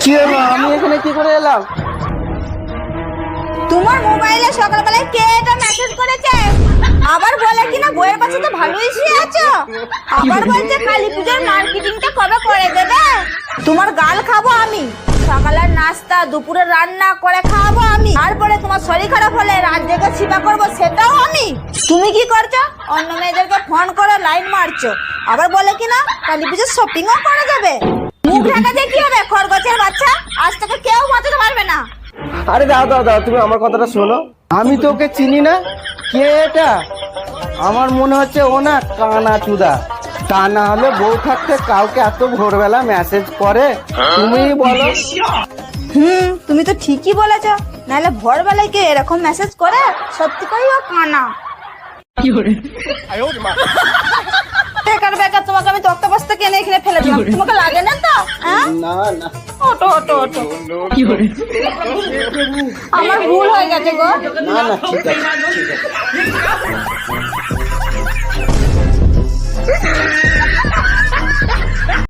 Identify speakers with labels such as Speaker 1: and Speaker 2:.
Speaker 1: কি হলো? আমি এখানে কি করে এলাম?
Speaker 2: তোমার মোবাইলে সকালবেলায় কে এটা মেসেজ করেছে? আবার বলে কিনা বইয়ের পাশে তো ভালোই শুয়ে আছো, আবার বলছে কালী পূজার মার্কেটিংটা কবে করে দেবে। তোমার গাল খাবো আমি, সকালের নাস্তা দুপুরের রান্না করে খাওয়াবো আমি, তারপরে তোমার শরীর খারাপ হলে রাত জেগে সেবা করবো সেটাও আমি। তুমি কি করছো? অন্য মেয়েদেরকে ফোন করে লাইন মারছো, আবার বলে কিনা কালী পুজোর শপিংও করা যাবে। মুখ ঢাকা দিয়ে কি হবে খরগোশের বাচ্চা, আজ থেকে কেউ বাঁচাতে পারবে না।
Speaker 1: আরে দাও দাও দাও, তুমি আমার কথাটা শোনো। আমি তো ওকে চিনি না। কে এটা? আমার মনে হচ্ছে ও না কানা চুদা। তা না হলে বউ থাকতে কাউকে এত ভোরবেলা মেসেজ করে? তুমিই বলো।
Speaker 2: তুমি তো ঠিকই বলেছ, নাহলে ভোরবেলায় কে এরকম মেসেজ করে? সত্যি কই ও কানা। বেকার বেকার তোমাকে আমি তক্তা বস্তা কিনে এখানে ফেলে দিলাম, তোমাকে লাগে না তো? হ্যাঁ?
Speaker 1: না না,
Speaker 2: ওটো ওটো ওটো। আমার ভুল হয়ে গেছে গো।
Speaker 1: না না, ঠিক আছে ঠিক আছে।